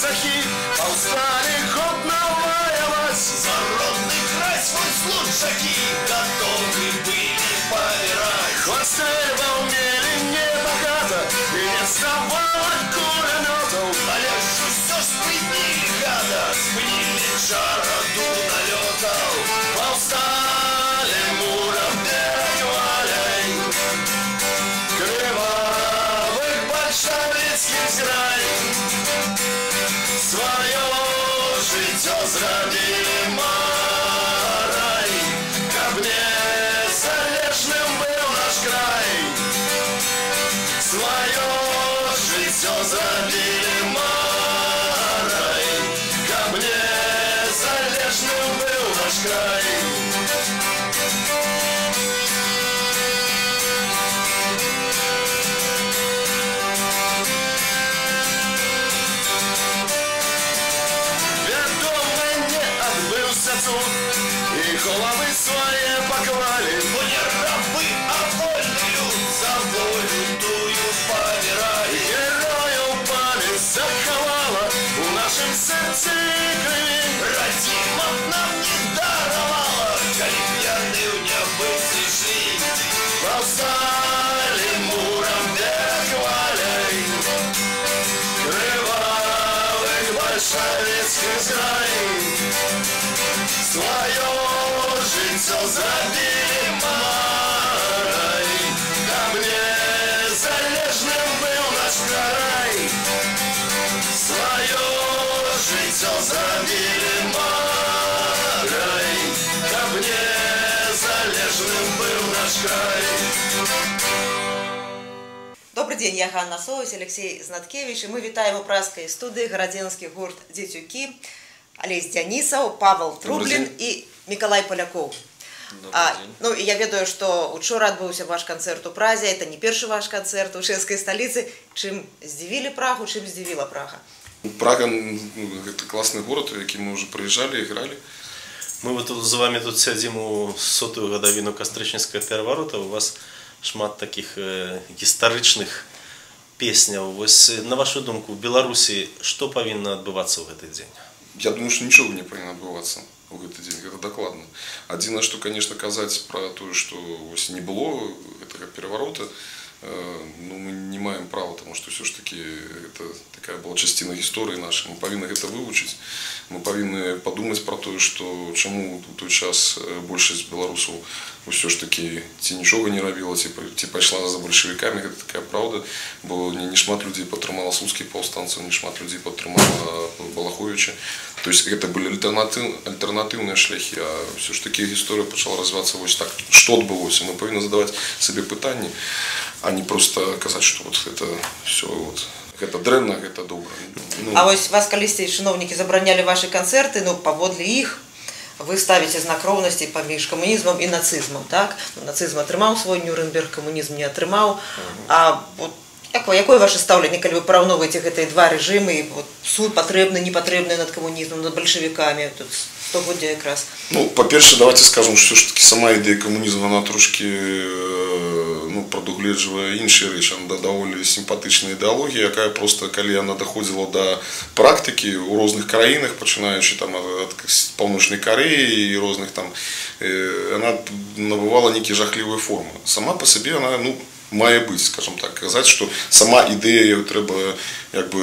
казаки повстали год наваивать. За родный край свой служаки готовы были помирать. Хвастливо умели небогато, и не вставало кулеметов. Належу все спрятили гада, сменили жароду налетов. Повстали муром перевалей, кривавых большевицких край. Свое житье зрабили марай, каб не залежным был наш край. Свое житье зрабили марай, каб не залежным был наш край. И головы свои поклали, Но не рабы, а вольный люд, за волю тую помирали. герою память заховала у нашем сердце крови. Родима нам не даровала, коли пьяные в небо пришли. Повстали муром перехвалей, кривавых большевицких край. Свое житье забили марай, каб не залежным был наш край. Свое житье забили марай, каб не залежным был наш край. Добрый день, я Ганна Совась, Алексей Знаткевич, и мы вітаємо у празкай студии гарадзенскі гурт «Дзецюкі», Олесь Дянісаў, Павел Трублін і Миколай Поляков. Ну, і я ведаю, што учора адбыўся ваш канцэрт у Празе, это не першы ваш канцэрт у чэшскай сталіцы. Чым здзівілі Прагу, чым здзівіла Прага? Прага – это классный город, в який мы уже приезжали, играли. Мы вот тут за вами тут сядзім у 100-ю гадавіну кастрычніцкага пераварота. У вас шмат таких гістарычных песняў. Вось на вашу думку, в Беларусі што павінна адбывацца ў гэты дзень? Я думаю, что ничего не повинно отбываться в этот день, это докладно. Один, что, конечно, казать про то, что не было этого переворота, ну, мы не маем права, потому что все-таки это такая была частина истории нашей. Мы повинны это выучить, мы повинны подумать про то, что чему у той час большасць беларусаў все ж таки ці нічога не рабіла, ці пайшла за большевиками, это такая правда, бо не шмат людей падтрымала слуцкіх паўстанцаў, не шмат людей падтрымала Балаховича. То есть это были альтернативные шляхи, а все ж таки история почала развиваться вот так, что отбылось. Мы повинны задавать себе питання, а не просто казать, что вот это все вот. Это дрэнна, это добра. Ну, А вось вас калісьці чыноўнікі забаранялі ваши канцэрты, ну, паводле іх вы ставіце знак роўнасці паміж камунізмам і нацызмам, так? Ну, нацызм атрымаў свой Нюрнберг, камунізм не атрымаў. А вот якое ваше стаўленне, калі вы параўноўваеце гэтыя два рэжымы, і вот суд патрэбны, не патрэбны над камунізмам, над бальшавікамі, тут стагоддзя якраз? Ну, по-перше, давайте скажем, что все-таки сама ідея камунізму, она трошки прадугледжвае іншыя рэчы, она даволі сімпатычная ідэалогія, якая просто, калі она доходзіла до практыкі ў розных краінах, пачынаючы там ад Паўночнай Карэі і розных там, она набывала нейкія жахлівыя формы. Сама по себе она, ну, мае быць, скажем так, казаць, што сама ідэя трэба як бы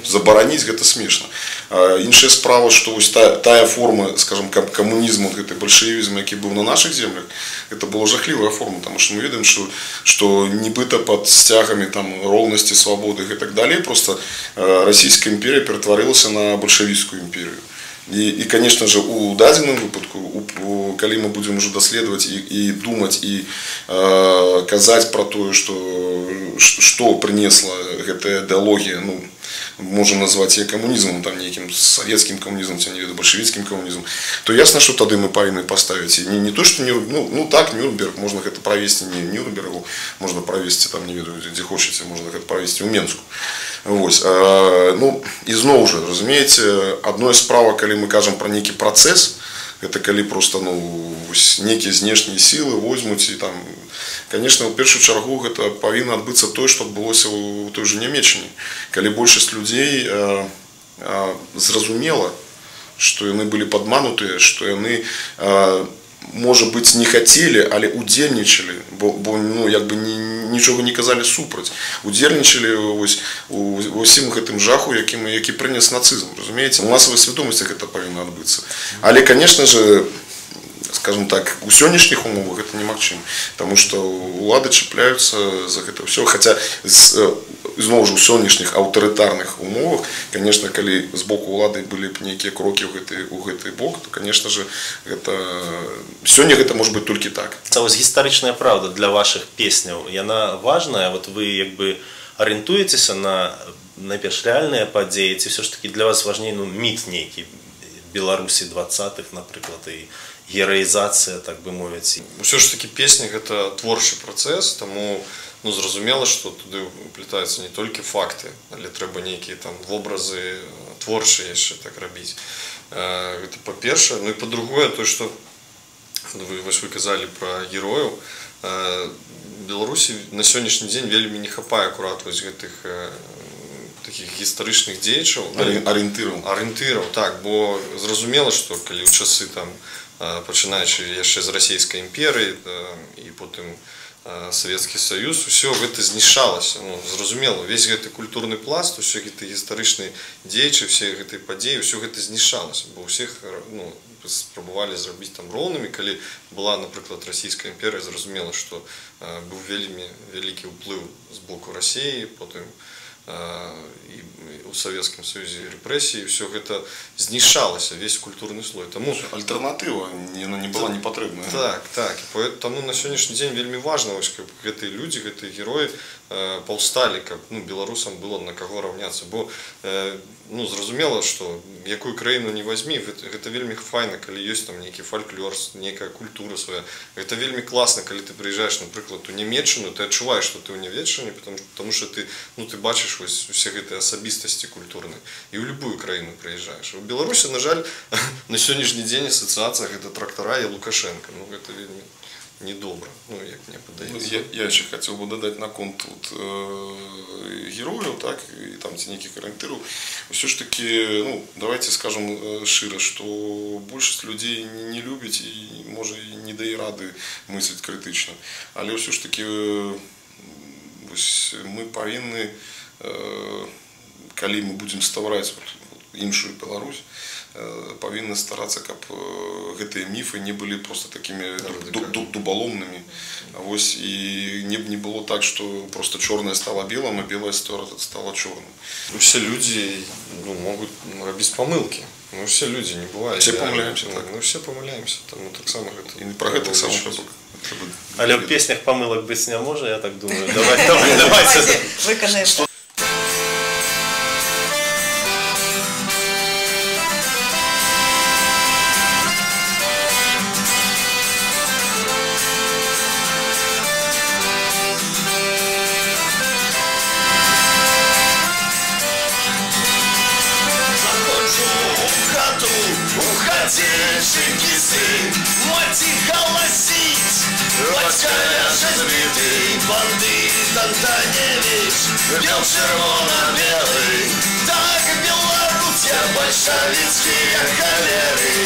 забараніць, гэта смешна. Іншая справа, што вось тая форма, скажем, камунізму, гэты бальшавізм, які быў на наших землях, это была жахлівая форма, потому что мы ведаем, што нібыта пад сцягамі там роўнасці, свабоды і так далее, просто Расійская імперія ператварылася на бальшавіцкую імперію. И, конечно же, у дадзеным выпадку, калі мы будем уже даследовать и думать, и казать про то, что принесла эта идеология, ну, можем назвать ее коммунизмом, там, неким советским коммунизмом, не веду, большевистским коммунизмом, то ясно, что тогда мы повинны поставить. И не то, что, ну так, Нюрнберг, можно это провести не в Нюрнбергу, можно провести, там, не веду, где хочете, можно это провести в Менску. Вось. Ну, ізноў жа, разумееце, адной справа, калі мы кажам про нейкі працэс, гэта калі просто некія знешнія сілы возьмуць і там, конечно, у першую чаргу гэта павінна адбыцца тое, што адбылося ў той же Нямецчыне, калі большасць людзей зразумела, што яны былі падманутыя, што яны, можа быць, не хацелі, але удзельнічалі, бо як бы нічога не казалі супраць, удзельнічалі у ўсім гэтым жаху, які прынес нацызм, разумееце? У масавай свядомасці гэта павінна адбыцца. Але, конечно же, скажем так, у сённяшніх умовах гэта немагчыма, таму што улады чапляюцца за гэта ўсё, хаця зноў жа у сённяшніх аўтарытарных умовах, конечно, калі з боку улады былі б нейкія крокі ў гэты бок, то, конечно же, сёння гэта можа быць толькі так. Вось гістарычная праўда для вашых песняў, яна важная, вот вы як бы арыентуецеся на найперш рэальныя падзеі, ці ўсё ж такі для вас важней міт нейкі Беларусі 20-х, напрыклад, і гераізацыя, так бы мовіць. Усё ж такі песня гэта творчы працэс, таму зразумела, што туды уплетаюцца не толькі факты, але трэба нейкія там вобразы творчыя яшчэ так рабіць. Гэта па-першае, і па-другое, тое, што вы казалі пра герояў, Беларусі на сённяшні дзень вельмі не хапае акурат вось гэтых такіх гістарычных дзеячаў, арыентыраў, так, бо зразумела, што калі ў часы там, пачынаючы яшчэ з расійскай імперыі і потым Савецкі Саюз, усё гэта знішчалася. Зразумела, увесь гэты культурны пласт, усе гэты гістарычныя дзеячы, усе гэтыя падзеі, усё гэта знішчалася, бо ўсіх спрабавалі зрабіць там роўнымі, калі была, напрыклад, расійская імперыя, зразумела, што быў вельмі вялікі ўплыў з боку Расіі, потым і у Савецкім Саюзе рэпрэсіі, ўсё гэта знішчалася, весь культурны слой. Таму альтэрнатыва яна не была непатрэбная. Так. Таму на сённяшні дзень вельмі важна, каб гэтыя людзі, гэтыя героі паўсталі, каб беларусам было на каго раўняцца. Бо зразумела, што якую краіну не вазьмі, гэта вельмі файна, калі ёсць там нейкі фальклор, нейкая культура свая. Гэта вельмі класна, калі ты прыязджаеш, напрыклад, у Нямецчыну, ты адчуваеш, што ты ў Нямецчыне, таму што ты бачыш усе гэтыя асабістасці культурныя, і ў любую краіну прыязджаеш. У Беларусі, на жаль, на сённяшні дзень асацыяцыя гэта трактара і Лукашенка. Гэта вельмі недобра, як мне падаецца. Я яшчэ хацеў бы дадаць наконт герояў, так, і там ці нейкіх арыентыраў. Усё ж такі, давайте скажам шчыра, што большасць людзей не любіць і, можа, і не дае рады мысліць крытычна. Але ўсё ж такі мы павінны, калі мы будзем ставараць іншую Беларусь, павінны старацца, каб гэтыя міфы не былі проста такімі дубаломнымі. І не было так, што проста чорнае стала белым, а белае стала чорным. Усе людзі могуць рабіць памылкі. Усе людзі, не бывае. Все памыляемся. Мы все памыляемся, таму таксама гэта. І пра гэта таксама трэба. Але ў песнях памылак быць не можа, я так думаю. Давайте выканаем. Уходящий сын, мать голосить, батька ляжет збитий, бандит Антоневич, бел червоно-белый, так Белоруссия, большевистские холеры.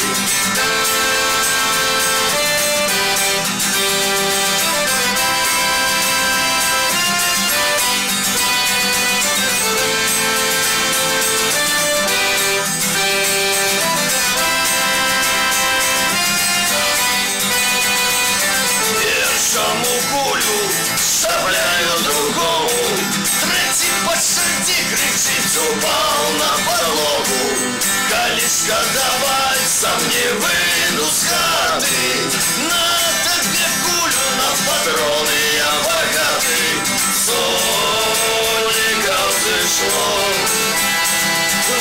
Шабляю другому, третий посреди кричит, упал на подлогу. Колечко давай, сам не выйду с хаты, на тебе кулю, на патроны я богатый. Соников пришло,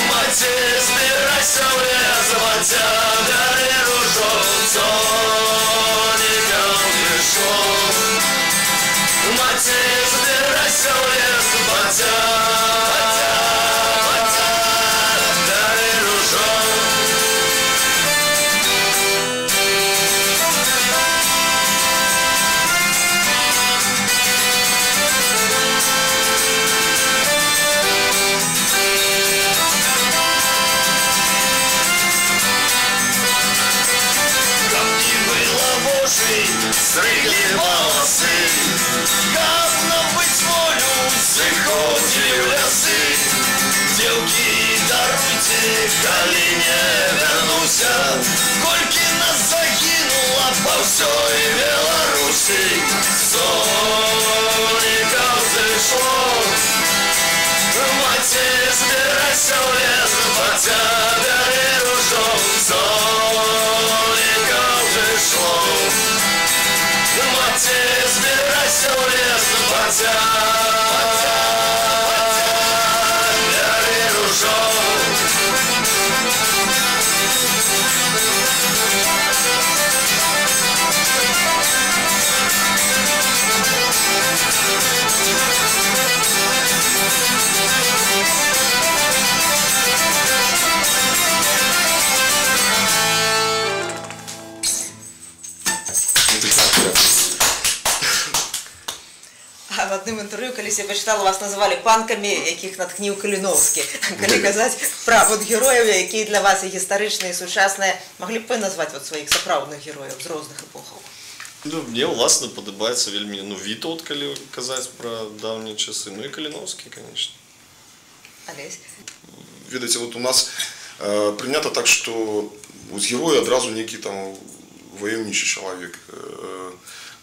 мать, избирайся в лес, батя, бери ружок. Соников пришло, мать, забирайся в лес, батя, дай ружок. калі не вярнуся, колькі нас загінула па ўсёй Беларусі. Сонікаў зышло, маці, збірайся ў лес, баця бяры ружо. Сонікаў зышло, маці, збірайся ў лес, баця бяры ружо. А в одном интервью, калісь я пачытала, вас называли панками, якіх натхніў Каліновскі. Калі казаць пра вот герояў, якія для вас і гістарычныя, і сучасныя, маглі б вы назваць вот сваіх сапраўдных герояў з розных эпохаў? Ну, мне власна падабаецца вельмі, ну, Вітаўт, калі казаць пра даўнія часы, ну і Каліновскі, конечно. Алесь? Ведаеце, вот у нас прынята так, што герой адразу нейкі там ваяўнічы чалавек,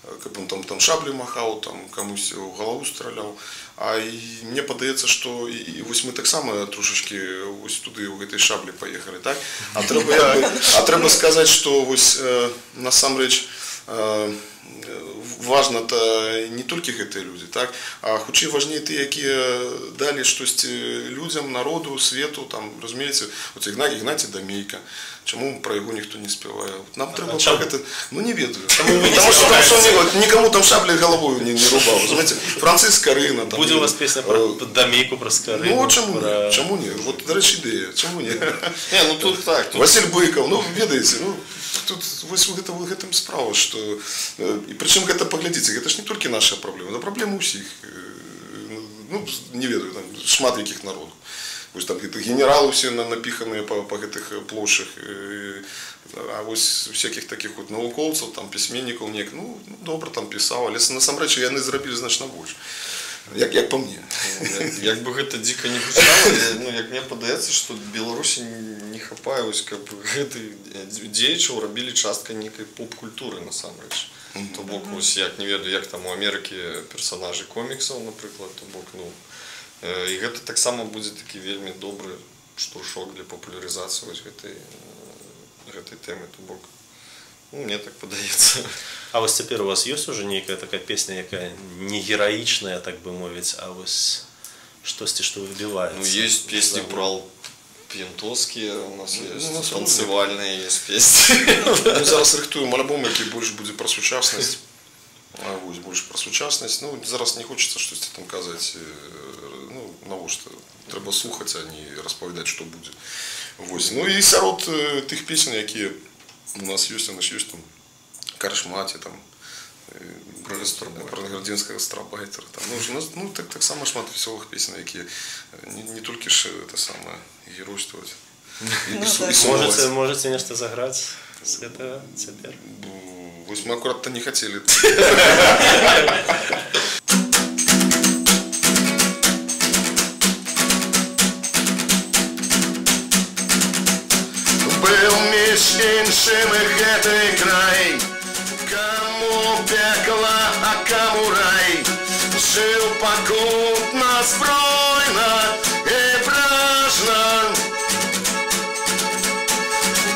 каб он там шаблю махаў, там камусь у галаву страляў. А мне падаецца, што і вось мы таксама трошачкі вось туды ў гэтай шаблі паехалі, так? А трэба сказаць, што вось насамрэч важна-то не толькі гэтыя людзі, так? А хутчэй важней тыя, якія далі штосьці людзям, народу, свету, там, разумееце, вот Ігнаці Дамейка. Чаму пра яго ніхто не спявае? Нам трэба пра гэта, ну не ведаю. Таму што нікому там шаблі галавою не рубаў, разумееце? Францыск Скарына. Будзе у вас песня пра Дамейку, пра Скарыну. Ну, чаму не? Вот, дарэчы, ідэя, чаму не? Не, ну тут так. Васіль Быкаў, ну, ведаеце, ну, тут вось у гэтым справа, што... І прычым гэта, паглядзіце, гэта ж не толькі наша праблема, это праблема ўсіх. Ну, не ведаю, там, шмат якіх народаў. Вось там гэтых генералы ўсе напіханыя па гэтых плошчах, а вось всякіх такіх вот навукоўцаў, там, пісьменнікаў неяк, ну, добра там пісаў, але насамрэч яны зрабілі значна больш. Як па мне. Як бы гэта дзіка не гучала, ну, як мне падаецца, што Беларусі не хапае, вось, каб гэтых дзеячаў рабілі часткай нейкай поп-культуры, насамрэч. То бок, вось, як не ведаю, як там у Амерыкі персанажы коміксаў, напрыклад, то бок, ну, і гэта таксама будзе такі вельмі добры штуршок для папулярызацыі вось гэтай тэмы, то бок, ну, мне так падаецца. А вось цяпер у вас ёсць уже нейкая такая песня, якая не гераічная, так бы мовіць, а вось штосьці, што выбіваецца? Ну, есть песни про п'янтоўскія, у нас есть танцевальные, есть песни. Мы зараз рыхтуем альбом, які больш будзе пра сучаснасць. Вось, больш пра сучаснасць. Ну, зараз не хочацца штосьці там казаць, ну, навошта. Трэба слухаць, а не распавядаць, што будзе. Вось. Ну, і сярод тых песень, якія у нас ёсць, у нас ёсць там Каршмаці, там, про Градзінскага Гастарбайтера. Ну, таксама шмат весёлых песень, якія не толькі ж это самае геройствовать. Можете нешта заграць з гэтага цяпер? Вось мы акурат-то не хацелі. Был між іншим гэты край, каму пекла, а каму рай. Жил пакутна, збройна і пражна.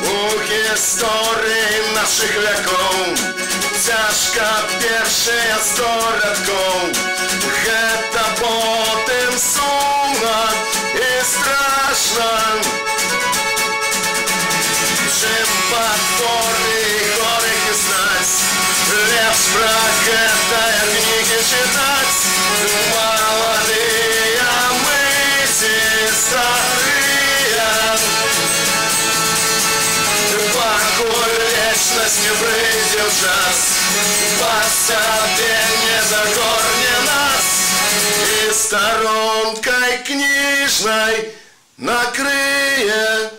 У гісторыі наших веков цяжка першая 100 радкоў. Гэта потым сумна і страшна. Чым падпоры горы знаць, лепш пра гэтае кнігі чытаць. Маладыя мы ці старыя, пакуль вечнасць не прыйдзе ў час, вас сябе не загорне нас і старонкай кніжнай накрые.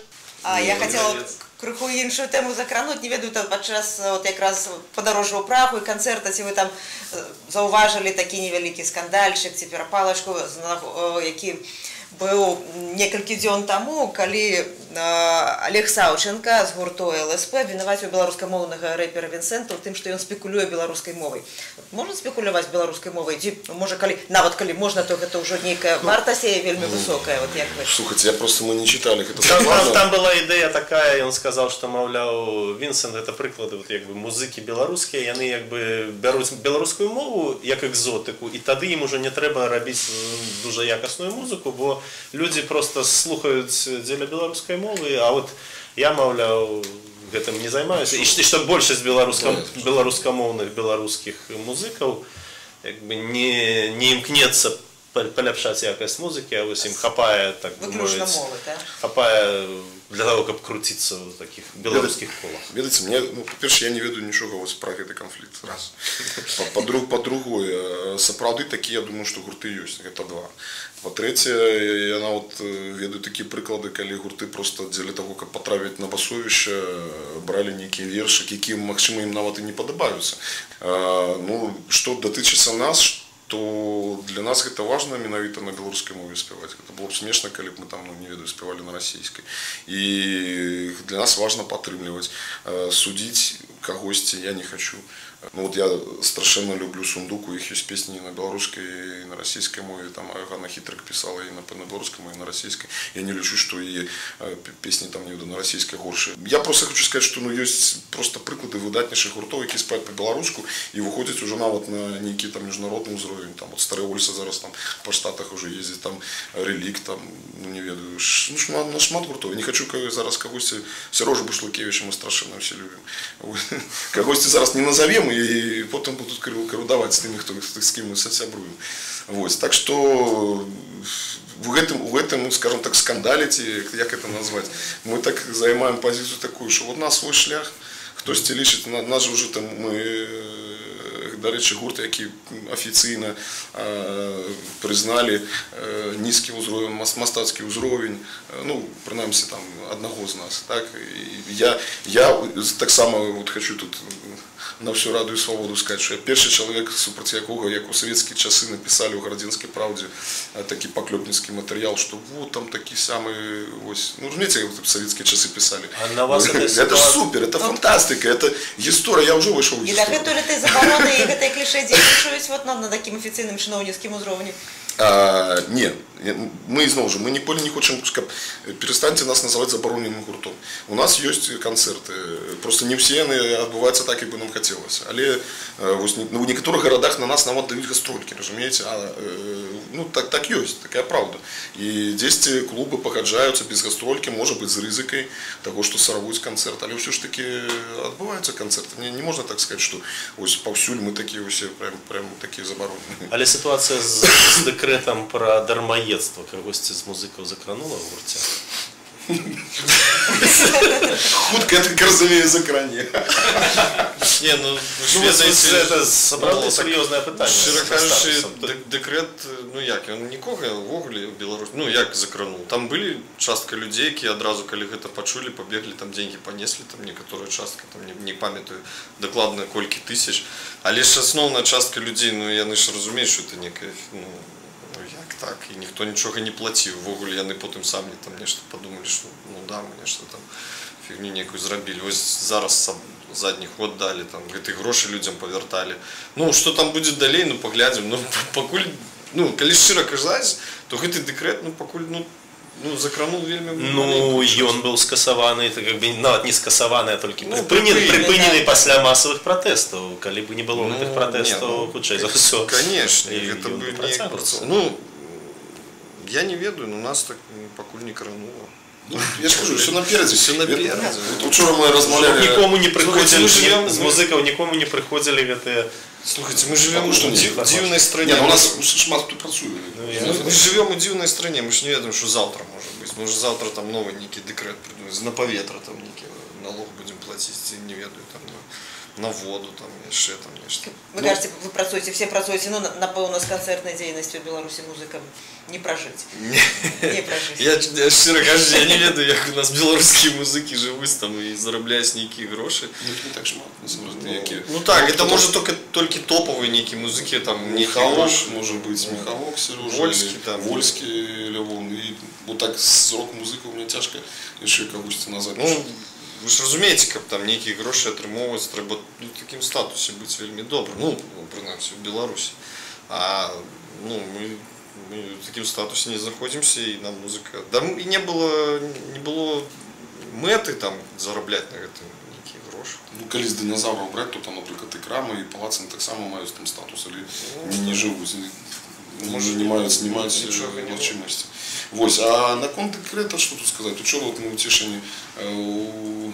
Я хотела крыху іншую тэму закрануць, не ведаю, падчас вот якраз падарожжа ў Прагу і канцэрта, ці вы там заўважылі такі невялікі скандальчык ці перапалачку, які быў некалькі дзён таму, калі Олег Саўченка з гурту ЛСП вінаваціў беларускамоўнага рэпера Вінсэнта ў тым, што ён спекулюе беларускай мовай. Можна спекуляваць беларускай мовай? Ці, можа, нават калі можна, то гэта ўжо нейкая вартасць вельмі высокая. Вот як вы? Слухайте, просто мы не читали. Там была ідэя такая, ён сказаў, што, маўляў, Вінсент, гэта прыклады, вот, як бы, музыкі беларускія, яны як бы бяруць беларускую мову як экзотыку, і тады ім ужо не трэба рабіць дуже якасную музыку, бо людзі просто слухаюць дзеля беларускай мовы, а вот я, маўляў, гэтым не займаюся. І што большасць беларускамоўных беларускіх музыкаў як бы не імкнецца паляпшаць якасць музыкі, а вось ім хапае, так бы мовіць, хапае для того, каб круціцца ў такіх беларускіх колах. Ведаеце, мне, па-перше, я не ведаю нічога пра гэты канфлікт. Раз. Па-другое, сапраўды такі, я думаю, што гурты ёсць, гэта два. Па-трэцяе, я нават ведаю такія прыклады, калі гурты просто дзеля таго, каб патрапіць на басовішча, бралі нейкія вершыкі, якія, магчыма, ім нават і не падабаюцца. Ну, што датычыцца нас, то для нас гэта важна менавіта на беларускай мове спяваць. Гэта было б смешна, калі б мы там, не ведаю, спявалі на расійскай. І для нас важна падтрымліваць. Судзіць кагосьці я не хочу. Ну вот я страшэнна люблю Сундук, у іх ёсць песні на беларускай і на расійскай мове, там Ганна Хітрык пісала і на беларускай мове, і на расійскай. Я не лічу, што і песні там не веду на расійскай горшыя. Я просто хочу сказаць, што ёсць просто прыклады выдатнейшых гуртоў, які спяваюць па-беларуску і выходзяць ужо нават на нейкі там міжнародны ўзровень. Там вот Старая Ольса зараз там па штатах уже ездзіць, там Релік, там, не ведаю, на шмат гуртоў. Я не хочу зараз кагосьці, Сережу Бушлакевича мы страшэнна ўсе любім. Кагосьці зараз не назовем, и потом будут коррудовать с теми, с кем мы сябруем. Вот. Так что в этом, скажем так, скандалите, как это назвать, мы так займаем позицию такую, что вот у нас свой шлях, хтось лічыць, нас же уже там мы, до речі, гурт, які офіційно признали низький узровень, мастацький узровень, ну, принаймні там одного з нас, так? Я так само вот хочу тут на всю раду і свободу сказати, що я перший чоловік, супроти якого, як у совєтські часи написали у Городинській правді такий поклепницький матеріал, що вот там такі самі, ось, ну, розумієте, як в совєтські часи писали. А на вас это ж супер, это фантастика, это история, я уже вышел в историю. И дагэтуль этой забороны и этой клише дзейнічаюць вот на таким офіційным чыноўніцкім узроўні? Не, мы знову ж, мы ніколі не хочемо, перестаньте нас называть забороненным гуртом. У нас есть концерты, просто не все они отбываются так, как бы нам хотелось. Але в некоторых городах на нас нават дают гастрольки, разумеете, ну так есть, такая правда. И 10 клубы погоджаются без гастрольки, может быть, с ризикой того, что сорвуть концерт. Але все ж таки отбываются концерты. Не можно так сказать, что ось повсюль мы такие все прям такие забороненные. Але ситуация с декретом про дармаедство кагосьці з музыкаў закранула ў гурце? Хутка это, разумею, закране. Не, ну, это сапраўды сур'ёзнае пытанне. Шчыра кажучы, дэкрэт, ну як, ён нікога ўвогуле ў Беларусі, ну як закрануў. Там былі частка людзей, якія адразу, калі гэта пачулі, пабеглі, там деньги панеслі, там некаторая частка, там не памятаю дакладна колькі тысяч. Але ж асноўная частка людзей, ну яны ж разумеюць, што это некая, ну як так, і ніхто нічога не плаціў. Увогуле яны потым самі там нешта падумалі, што ну да, мы нешта там фігню некую зрабілі. Вось зараз задні ход далі, там гэты грошы людзям павярталі. Ну, што там будзе далей, ну паглядзім. Ну, пакуль, ну, калі шчыра казаць, то гэты дэкрэт, ну, пакуль, ну, закранул вельмі... Ну, ён быў скасаваны, это как бы нават не скасаваны, а толькі прыпынены пасля масавых пратэстаў. Калі б не было гэтых пратэстаў, хутчэй за ўсё. Конечно, гэта бы не працаваў. Ну, я не ведаю, но нас так пакуль не кранула. Я скажу, все напередзе. Все напередзе. Учора мы размаўлялі... Нікому не прыходзілі, з музыкаў нікому не прыходзілі гэтыя... Слушайте, мы живем в дивной стране. Не, у нас шмат тут працуе. Мы живем в дивной стране, мы ж не ведаем, что завтра может быть. Может завтра там новый некий декрет придумать, на поветра там некий налог будем платить, не ведаю там. на воду, там, яшчэ там нешта. Вы кажаце, вы працуеце, все працуеце, ну, напэўна, з канцэртнай дзейнасцю ў Беларусі музыкам не пражыць. Не пражыць. Я шчыра кажу, я не ведаю, як у нас беларускія музыкі жывуць там і зарабляюць нейкія грошы. Ну, не так шмат, ну так, это может только топовые некие музыки, там, Михалок, может быть, Михалок, Сережа, Вольский, там, Вольский, Левон, и вот так с рок-музыкой у меня тяжко еще кагосьці назад. Ну, вы ж разумееце, каб там нейкія грошы атрымоўваць, трэба ну, в такім статусе быць вельмі добрым, ну, прынамсі, в Беларусі. А, ну, мы в такім статусе не знаходзімся, і нам музыка... Да, і не было мэты там зарабляць на гэтым нейкія грошы. Ну, калі з дыназаўраў браць, то там, напрыклад, і крамы, і палацы таксама маюць там статус, але не жывуць, може не маюць магчымасці. Вось, а наконт дэкрэта, што тут сказаць? Учора вот мы ў Цішыне у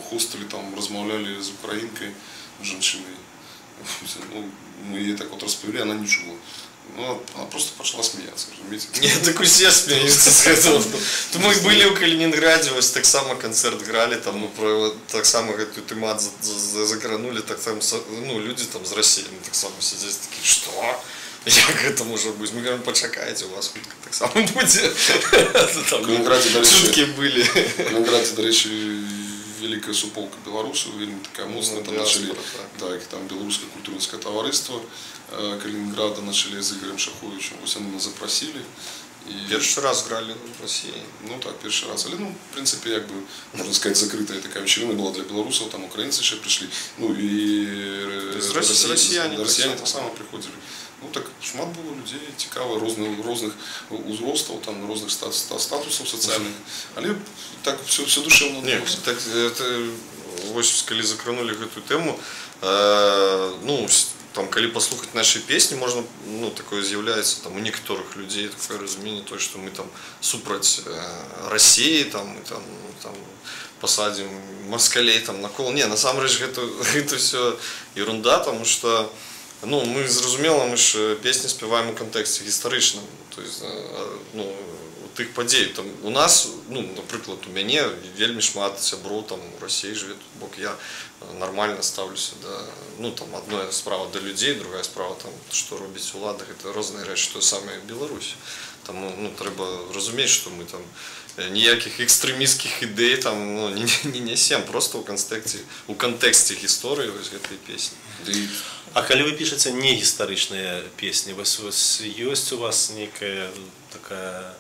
хостеле там размаўлялі з украінкай, жанчынай. Ну, мы ей так вот распавялі, она не чула. Ну, она просто пошла смеяться, разумеете? Нет, так усе смеются с этого. Мы были у Калининграде, вот так само концерт грали, там, ну, про так само эту темат закранули, так там, ну, люди там с России, так само сидят такие, что? Як это может быть? Мы говорим, почакайте, у вас хутка так само будет. В Калининграде, до речі, шутки были. В Калининграде, до речі, великая суполка белорусов, вельмі такая моцная, там начали, так, там белорусское культурное товариство Калининграда начали с Игорем Шаховичем, вот они нас запросили. Первый раз грали в России. Ну так, первый раз. Але, ну, в принципе, как бы, можно сказать, закрытая такая вечерина была для белорусов, там украинцы еще пришли, ну и россияне так само приходили. Ну так шмат было людей, цікаво, розных узростаў, там розных статусов социальных, але так все душевно. Нет, так это вось калі закранули гэту тему, ну там калі послухаць наши песни, можно, ну такое з'яўляецца там у некаторых людей такое разуменне той, что мы там супраць России, там посадим москалей там на кол. Не, насамрэч гэта все ерунда, потому что ну, мы зразумела, мы ж песни спеваем у контексте гістарычным, то есть, ну, у тых падзей. Там у нас, ну, напрыклад, у мяне вельмі шмат сяброў там у России жыве, бок я нормально ставлюся да, ну, там одна справа да людзей, другая справа там, што робіць улада, гэта розныя рэчы, то самае Беларусь. Там, ну, трэба разумець, што мы там ніякіх экстрэмісцкіх ідэй там, ну, не нясем, просто у кантэксце гісторыі вось гэтай песні. А калі вы пішаце не гістарычныя песні, вось ёсць у вас нейкая такая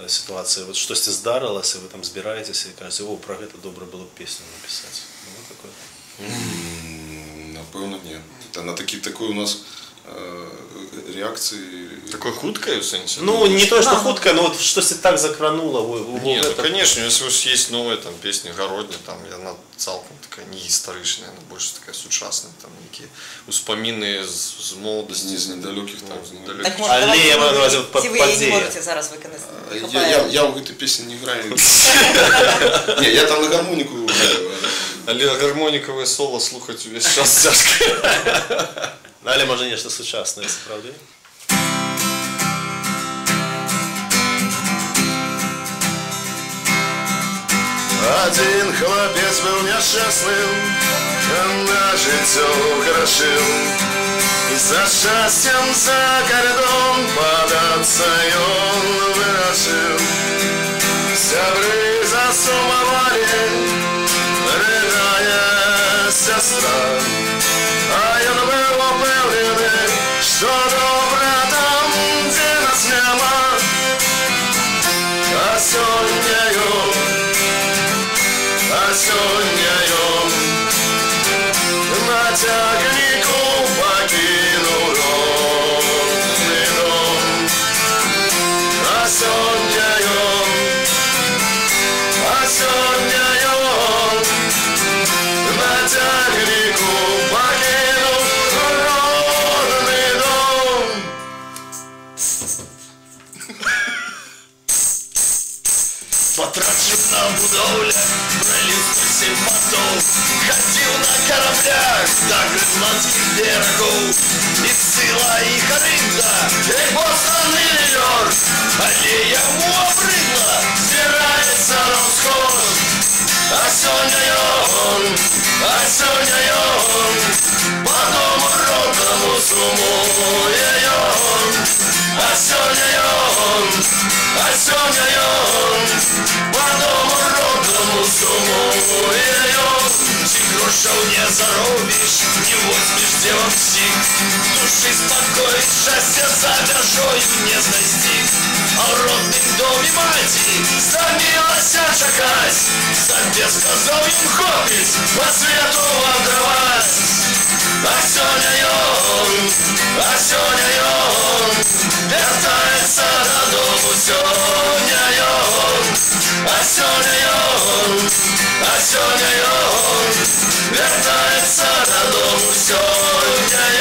сітуацыя, вот штосьці здарылася, вы там збіраецеся і кажаце, о, пра гэта добра было б песню напісаць. Напэўна, не. На такой у нас реакции. Такой хуткой в сенсе? Ну, не то, что хутка, но вот что-то так закрануло. Нет, ну, конечно, если есть новая там песня Городня, там она цалком такая не гістарычная, она больше такая сучасная, там некие успомины з молодости, з недалеких там. Так, может, але я маю на увазі ці ви її не можете зараз виконати? Я в этой песне не играю. Не, я там на гармонику играю. Але гармониковое соло слухать увесь час тяжко. Але може нечто сучасне, правда? Один хлопец был несчастным, на жыццё грашыў. За счастьем за кордон податься ён вырашыў. Сябры засумавалі, рыдае сестра, а ён быў упэўнены, што добра там, дзе нас няма. А сёння ён на цягніку пакінуў родны дом. А сёння ён на цягніку пакінуў родны дом. Потрачу на будоўле, пролез 8 мостов, ходил на кораблях до гренландских берегов. И Сцилла, и Харибда, и Бостон, и Нью-Йорк, але яму обрыдла, збираецца на ўсход. А сёння ён сьогодні по дому родному сумує. Ці грошей не заробиш, не возьмешь девок всіх. Души спокой, счастья за держою не знайти. А в родним домі маті замілася чекать. Сам сказав їм хопить, по світу вандровать. А сьогодні вертається додому сьогодні. А сьогодні вертається додому сьогодні.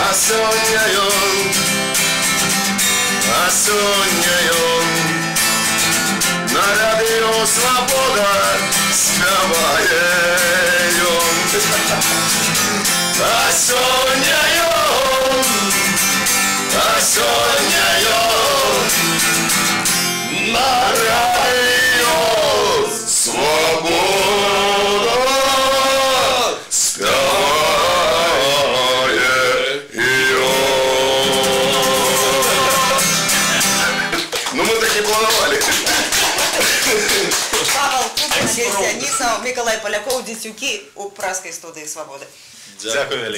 А сьогодні на радіо «Свобода» співає. А сьогодні на радіо «Свобода» співає. Ну мы так не планували. Павел Купин, Сіанісов, Миколай Поляков, Дітюки у Празькій студії «Свободи». Дякую велике.